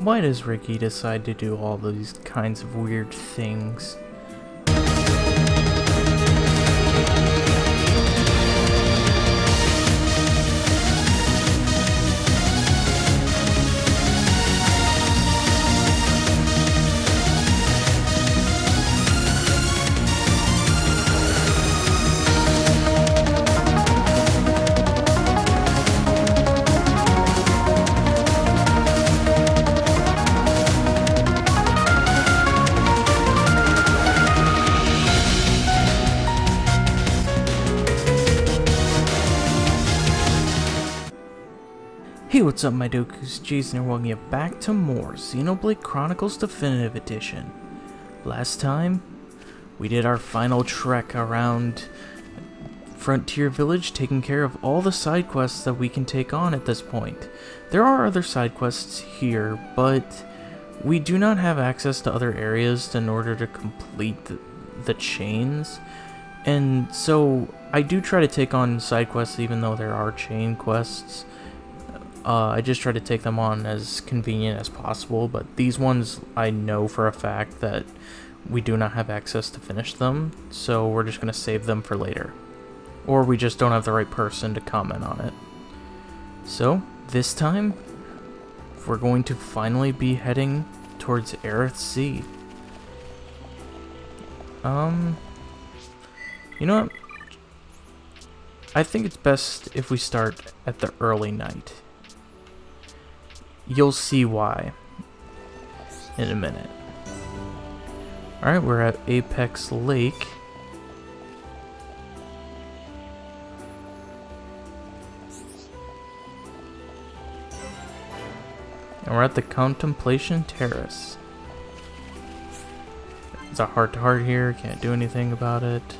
Why does Ricky decide to do all these kinds of weird things? Hey, what's up, my Doku's Jason, and welcome you back to more Xenoblade Chronicles Definitive Edition. Last time, we did our final trek around Frontier Village, taking care of all the side quests that we can take on at this point. There are other side quests here, but we do not have access to other areas in order to complete the chains. And so, I do try to take on side quests even though there are chain quests. I just try to take them on as convenient as possible, but these ones I know for a fact that we do not have access to finish them, so we're just going to save them for later. Or we just don't have the right person to comment on it. So, this time, we're going to finally be heading towards Eryth Sea. You know what? I think it's best if we start at the early night. You'll see why in a minute. Alright, we're at Apex Lake. And we're at the Contemplation Terrace. It's a heart-to-heart here, can't do anything about it.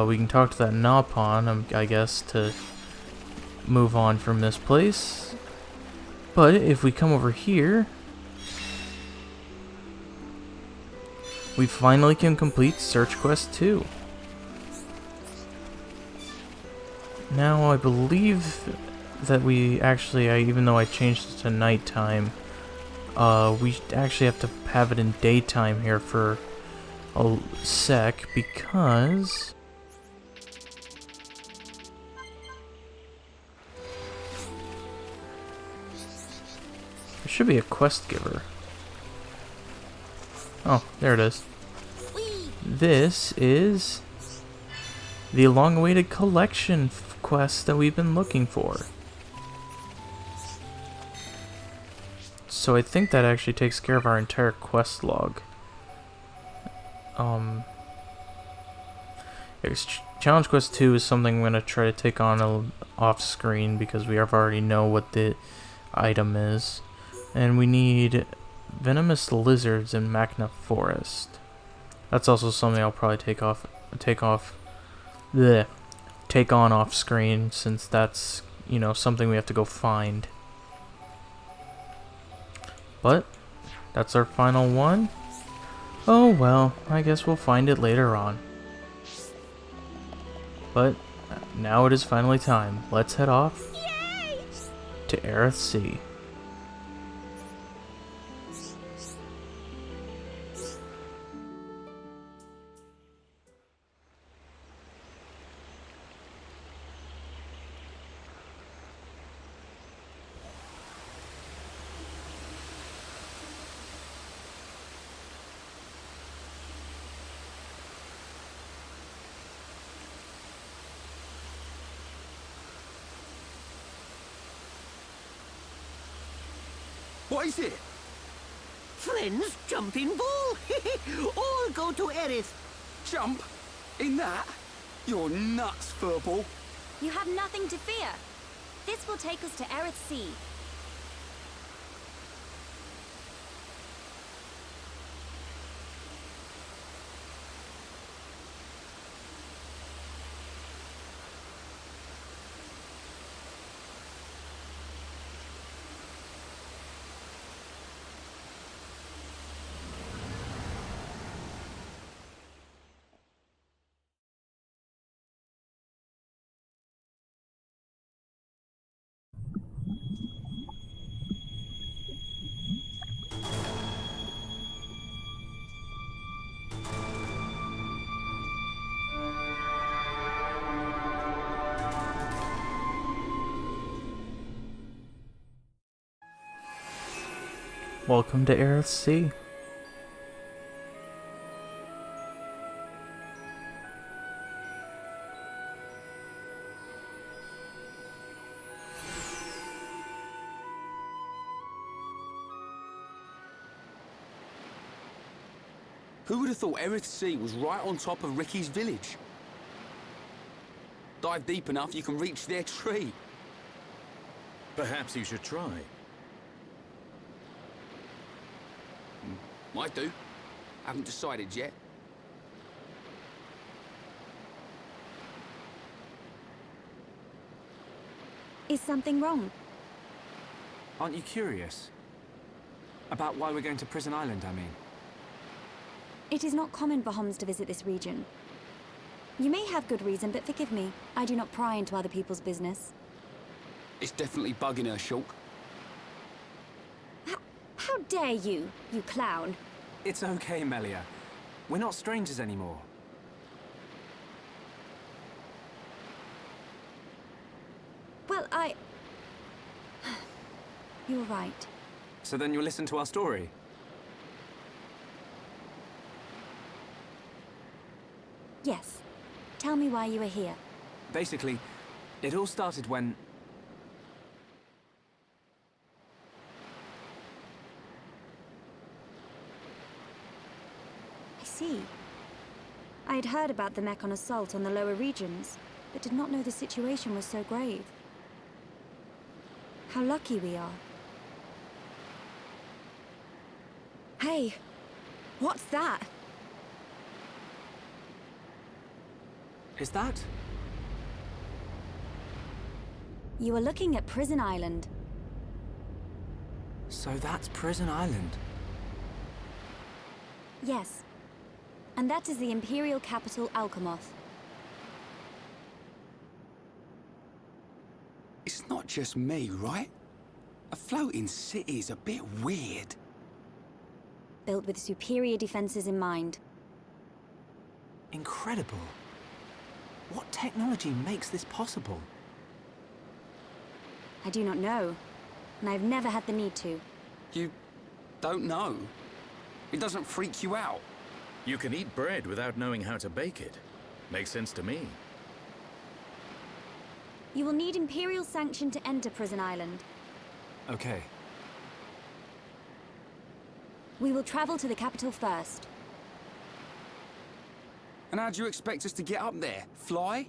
We can talk to that Napon, I guess, to move on from this place. But if we come over here, we finally can complete Search Quest 2. Now I believe that we actually, even though I changed it to nighttime, we actually have to have it in daytime here for a sec, because there should be a quest giver. Oh, there it is. This is the long-awaited collection quest that we've been looking for. So I think that actually takes care of our entire quest log. Challenge Quest 2 is something I'm going to try to take on off screen because we already know what the item is. And we need venomous lizards in Magna Forest. That's also something I'll probably take on off screen, since that's, you know, something we have to go find. But that's our final one. Oh well, I guess we'll find it later on. But now it is finally time. Let's head off to Eryth Sea. What is it? Friends, jumping ball! All go to Eryth. Jump? In that? You're nuts, Furball. You have nothing to fear. This will take us to Eryth Sea. Welcome to Eryth Sea. Who would have thought Eryth Sea was right on top of Ricky's village? Dive deep enough, you can reach their tree. Perhaps you should try. Might do. Haven't decided yet. Is something wrong? Aren't you curious? About why we're going to Prison Island, I mean. It is not common for Homs to visit this region. You may have good reason, but forgive me. I do not pry into other people's business. It's definitely bugging her, Shulk. How dare you, you clown? It's okay, Melia. We're not strangers anymore. Well, You're right. So then you'll listen to our story? Yes. Tell me why you are here. Basically, it all started when... I see. I had heard about the Mechon assault on the lower regions, but did not know the situation was so grave. How lucky we are. Hey! What's that? Is that? You are looking at Prison Island. So that's Prison Island. Yes. And that is the Imperial capital, Alcamoth. It's not just me, right? A floating city is a bit weird. Built with superior defenses in mind. Incredible. What technology makes this possible? I do not know, and I've never had the need to. You don't know? It doesn't freak you out? You can eat bread without knowing how to bake it. Makes sense to me. You will need Imperial sanction to enter Prison Island. Okay. We will travel to the capital first. And how do you expect us to get up there? Fly?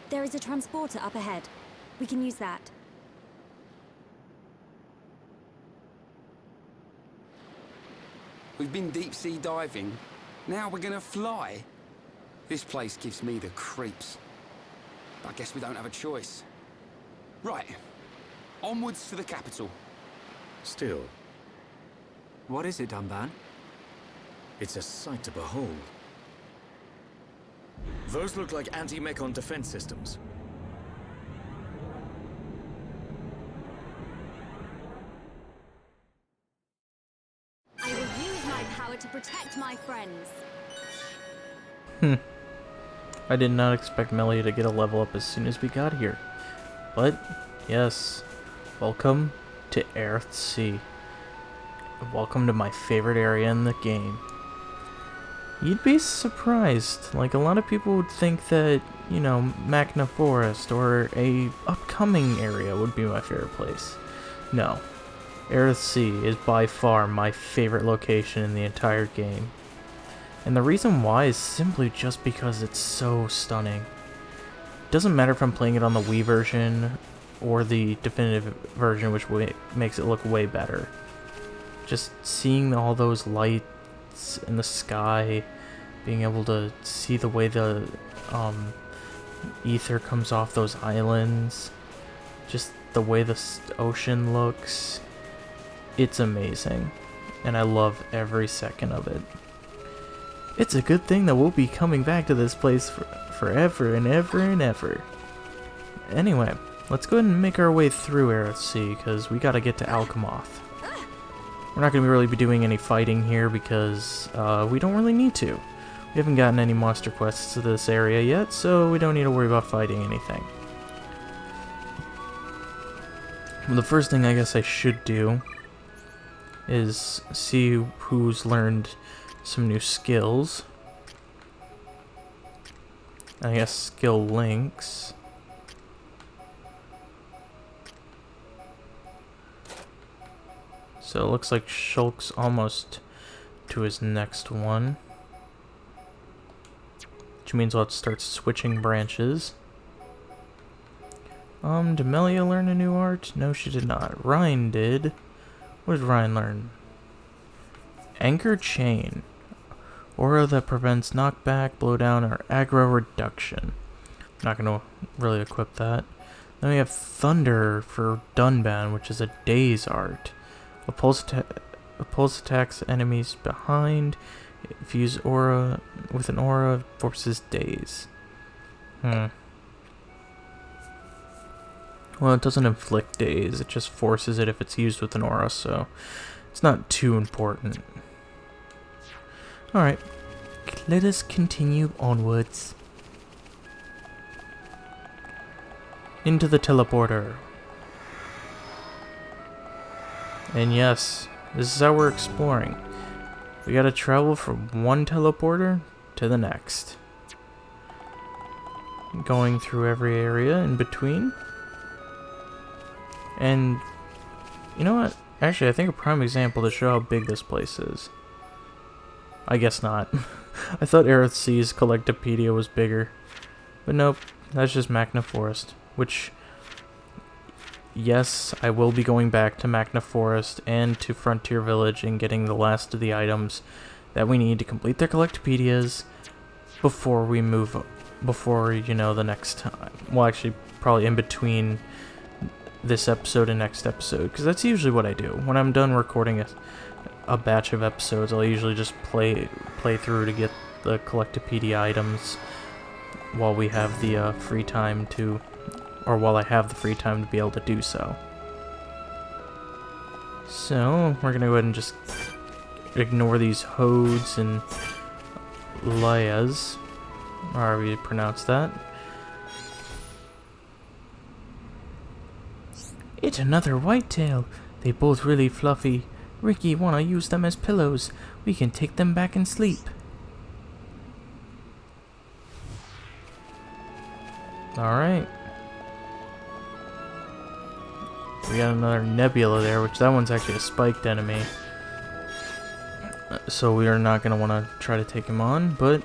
There is a transporter up ahead. We can use that. We've been deep sea diving. Now we're gonna fly? This place gives me the creeps. I guess we don't have a choice. Right. Onwards to the capital. Still, What is it, Dunban? it's a sight to behold. Those look like anti-Mechon defense systems. I will use my power to protect my friends. I did not expect Melia to get a level up as soon as we got here. But, yes, welcome to Eryth Sea. Welcome to my favorite area in the game. You'd be surprised. Like, a lot of people would think that, you know, Magna Forest or a upcoming area would be my favorite place. No. Eryth Sea is by far my favorite location in the entire game. And the reason why is simply just because it's so stunning. It doesn't matter if I'm playing it on the Wii version or the definitive version, which makes it look way better. Just seeing all those lights in the sky, being able to see the way the ether comes off those islands, just the way the ocean looks, it's amazing. And I love every second of it. It's a good thing that we'll be coming back to this place forever and ever and ever. Anyway, let's go ahead and make our way through Eryth Sea, because we gotta get to Alcamoth. We're not gonna really be doing any fighting here, because we don't really need to. We haven't gotten any monster quests to this area yet, so we don't need to worry about fighting anything. Well, the first thing I guess I should do is see who's learned some new skills. I guess skill links. So it looks like Shulk's almost to his next one. Which means I'll have to start switching branches. Did Melia learn a new art? No, she did not. Ryan did. What did Ryan learn? Anchor Chain. Aura that prevents knockback, blowdown, or aggro reduction. Not going to really equip that. Then we have Thunder for Dunban, which is a Daze art. A pulse attacks enemies behind. If you use aura with an aura, forces Daze. Well, it doesn't inflict Daze, it just forces it if it's used with an aura, so it's not too important. Alright, let us continue onwards. Into the teleporter. And yes, this is how we're exploring. We gotta travel from one teleporter to the next. Going through every area in between. And, you know what? Actually, I think a prime example to show how big this place is. I guess not. I thought Eryth Sea's Collectopedia was bigger. But nope, that's just Magna Forest. Which, yes, I will be going back to Magna Forest and to Frontier Village and getting the last of the items that we need to complete their Collectopedias before we move, before, you know, the next time. Well, actually, probably in between this episode and next episode, because that's usually what I do. When I'm done recording a batch of episodes, I'll usually just play through to get the Collectopedia items while we have the free time to, or while I have the free time to be able to do so. So, we're gonna go ahead and just ignore these Hodes and Layas, or however you pronounce that. It's another whitetail. They both really fluffy. Ricky, wanna use them as pillows? We can take them back and sleep. Alright. We got another Nebula there, which that one's actually a spiked enemy. So we are not going to want to try to take him on, but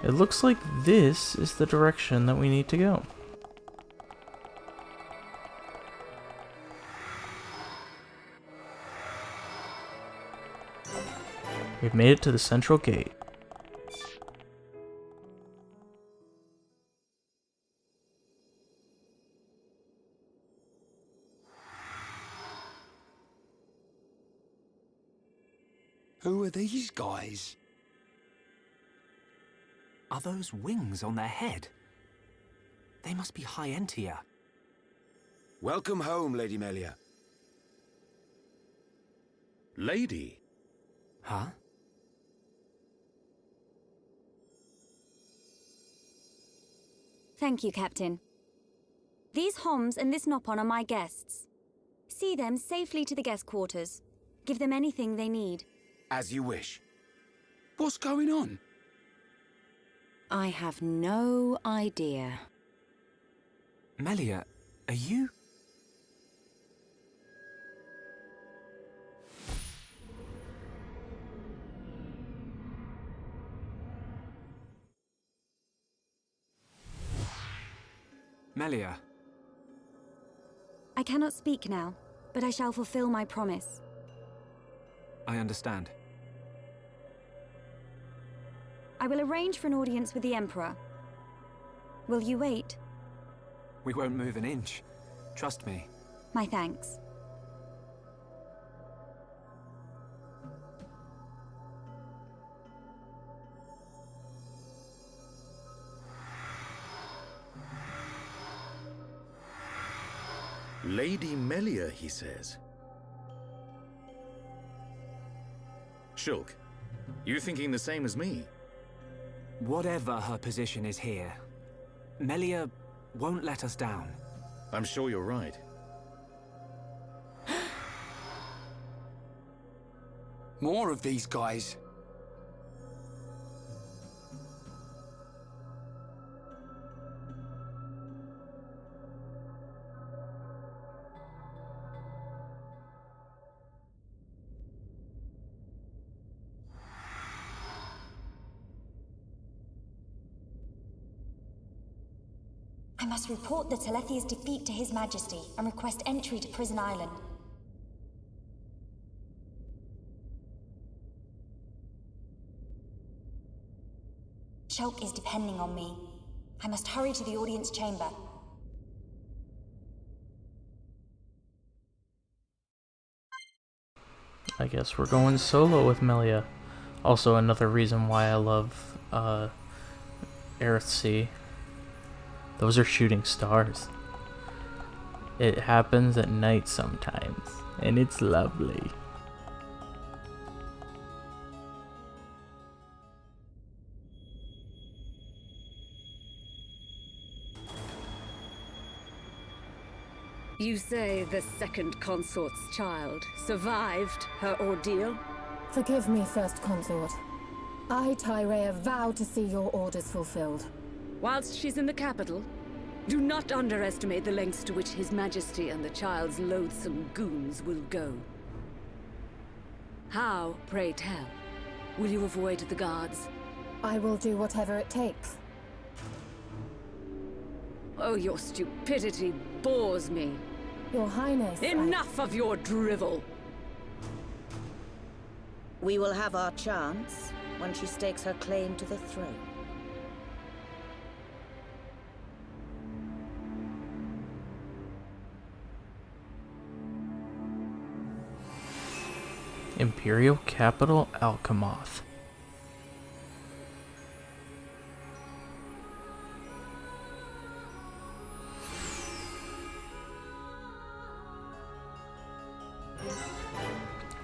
it looks like this is the direction that we need to go. We've made it to the central gate. Who are these guys? Are those wings on their head? They must be Hyentia. Welcome home, Lady Melia. Lady? Huh? Thank you, Captain. These Homs and this Nopon are my guests. See them safely to the guest quarters. Give them anything they need. As you wish. What's going on? I have no idea. Melia, are you? Melia. I cannot speak now, but I shall fulfill my promise. I understand. I will arrange for an audience with the Emperor. Will you wait? We won't move an inch. Trust me. My thanks. Lady Melia, he says. Shulk, you thinking the same as me? Whatever her position is here, Melia won't let us down. I'm sure you're right. More of these guys. I must report the Telethia's defeat to His Majesty and request entry to Prison Island. Shulk is depending on me. I must hurry to the audience chamber. I guess we're going solo with Melia. Also another reason why I love Eryth Sea. Those are shooting stars. It happens at night sometimes, and it's lovely. You say the second consort's child survived her ordeal? Forgive me, First Consort. I, Tyrea, vow to see your orders fulfilled. Whilst she's in the capital, do not underestimate the lengths to which His Majesty and the child's loathsome goons will go. How, pray tell, will you avoid the guards? I will do whatever it takes. Oh, your stupidity bores me. Your Highness, Enough of your drivel! We will have our chance when she stakes her claim to the throne. Imperial capital Alcamoth.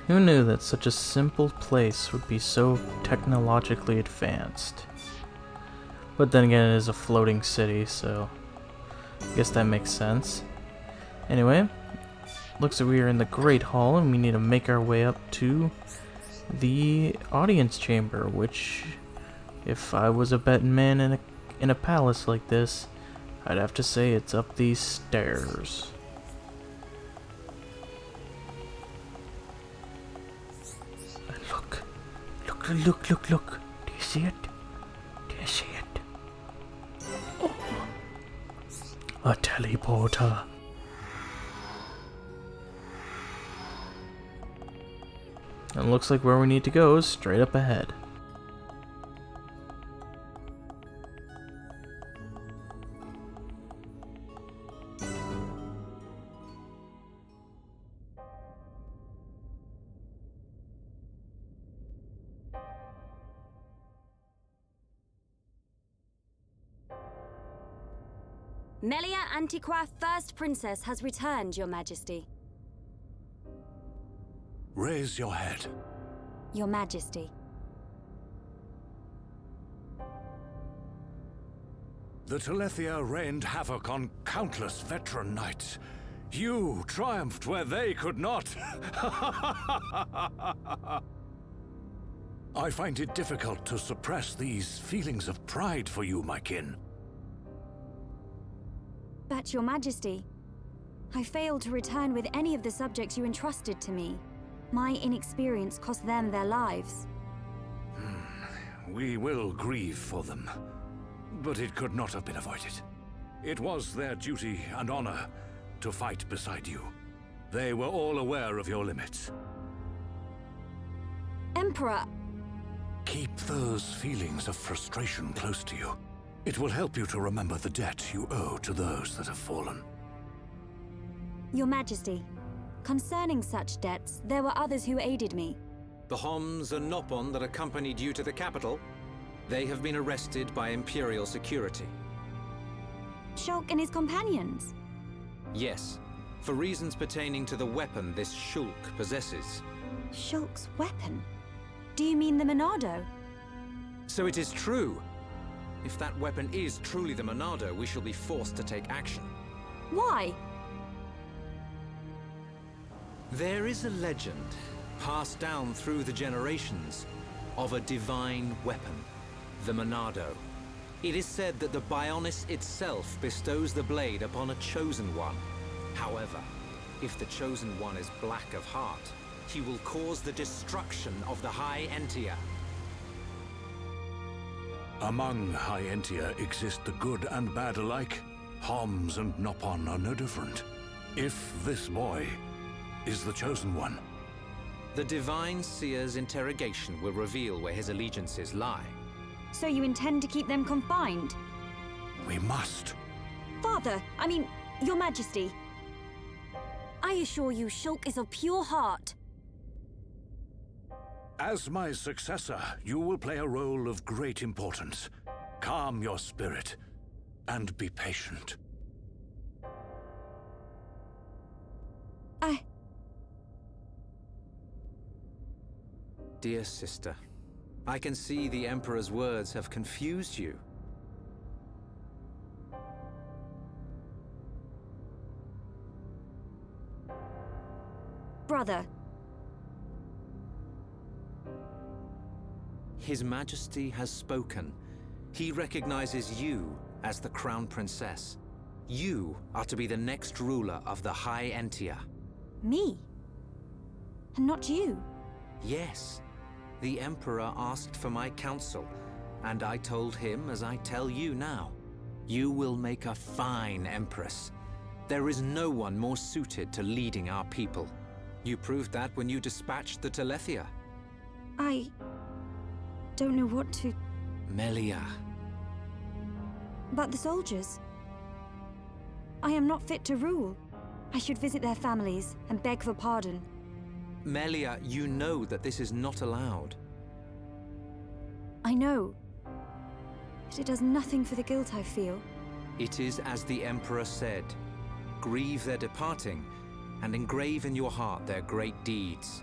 Who knew that such a simple place would be so technologically advanced? But then again, it is a floating city, so I guess that makes sense. Anyway, looks like we are in the Great Hall and we need to make our way up to the audience chamber, which, if I was a betting man in a palace like this, I'd have to say it's up these stairs. Look. Do you see it? Do you see it? Oh. A teleporter. And looks like where we need to go is straight up ahead. Melia Antiqua, First Princess, has returned, Your Majesty. Raise your head. Your Majesty. The Telethia rained havoc on countless veteran knights. You triumphed where they could not. I find it difficult to suppress these feelings of pride for you, my kin. But, Your Majesty, I failed to return with any of the subjects you entrusted to me. My inexperience cost them their lives. We will grieve for them, but it could not have been avoided. It was their duty and honor to fight beside you. They were all aware of your limits. Emperor! Keep those feelings of frustration close to you. It will help you to remember the debt you owe to those that have fallen. Your Majesty, concerning such debts, there were others who aided me. The Homs and Nopon that accompanied you to the capital, they have been arrested by Imperial security. Shulk and his companions? Yes, for reasons pertaining to the weapon this Shulk possesses. Shulk's weapon? Do you mean the Monado? So it is true. If that weapon is truly the Monado, we shall be forced to take action. Why? There is a legend passed down through the generations, of a divine weapon, the Monado. It is said that the Bionis itself bestows the blade upon a chosen one. However, if the chosen one is black of heart, he will cause the destruction of the High Entia. Among High Entia exist the good and bad alike. Homs and Nopon are no different. If this boy is the chosen one, the Divine Seer's interrogation will reveal where his allegiances lie. So you intend to keep them confined? we must. Father, I mean, Your Majesty. I assure you, Shulk is of pure heart. As my successor, you will play a role of great importance. Calm your spirit, and be patient. Dear sister, I can see the Emperor's words have confused you. Brother. His Majesty has spoken. He recognizes you as the Crown Princess. You are to be the next ruler of the High Entia. Me? And not you? Yes. The Emperor asked for my counsel, and I told him as I tell you now. You will make a fine Empress. There is no one more suited to leading our people. You proved that when you dispatched the Telethia. I don't know what to... Melia. But the soldiers. I am not fit to rule. I should visit their families and beg for pardon. Melia, you know that this is not allowed. I know. But it does nothing for the guilt I feel. It is as the Emperor said. Grieve their departing, and engrave in your heart their great deeds.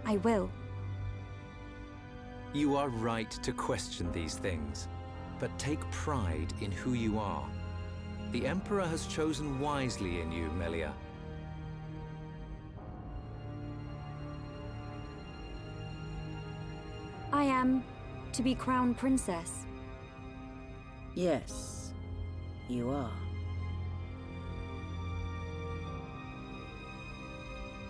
I will. You are right to question these things, but take pride in who you are. The Emperor has chosen wisely in you, Melia. I am to be Crown Princess. Yes, you are.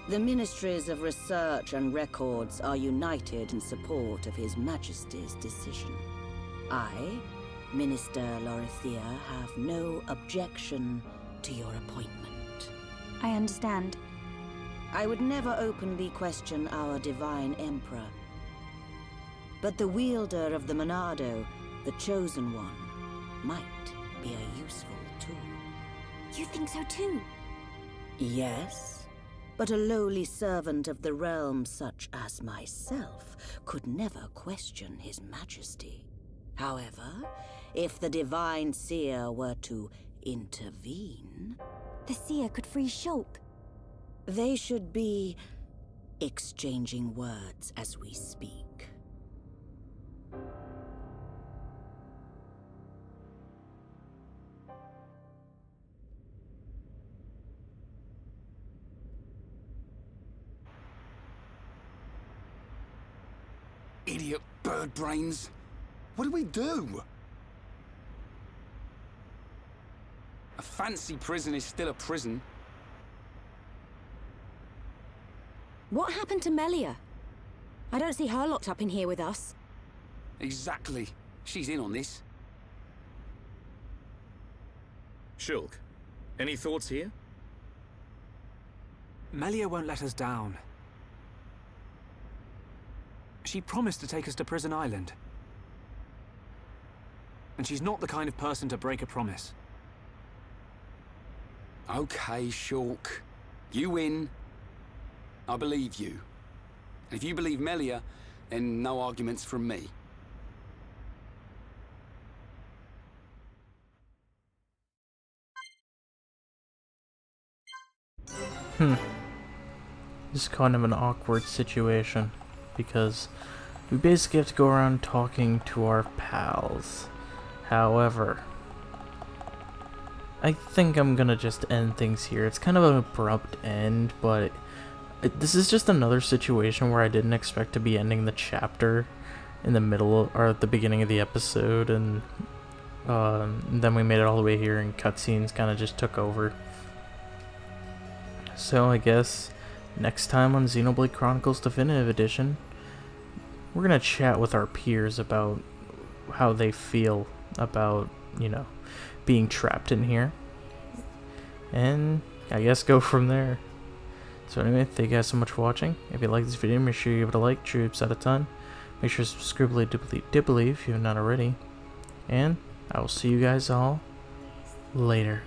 The Ministries of Research and Records are united in support of His Majesty's decision. I, Minister Lorithia, have no objection to your appointment. I understand. I would never openly question our Divine Emperor. But the wielder of the Monado, the Chosen One, might be a useful tool. You think so too? Yes, but a lowly servant of the realm such as myself could never question His Majesty. However, if the Divine Seer were to intervene... The Seer could free Shulk. They should be exchanging words as we speak. Idiot bird brains. What do we do? A fancy prison is still a prison. What happened to Melia? I don't see her locked up in here with us. Exactly. She's in on this. Shulk, any thoughts here? Melia won't let us down. She promised to take us to Prison Island. And she's not the kind of person to break a promise. Okay, Shulk. You win. I believe you. And if you believe Melia, then no arguments from me. This is kind of an awkward situation, because we basically have to go around talking to our pals. However, I think I'm gonna just end things here. It's kind of an abrupt end, but this is just another situation where I didn't expect to be ending the chapter in the middle or at the beginning of the episode, and then we made it all the way here and cutscenes kind of just took over. So I guess next time on Xenoblade Chronicles Definitive Edition, we're gonna chat with our peers about how they feel about, you know, being trapped in here, and I guess go from there. So anyway, thank you guys so much for watching. If you like this video, make sure you give it a like, troops out a ton. Make sure to subscribe dibbly if you have not already. And I will see you guys all later.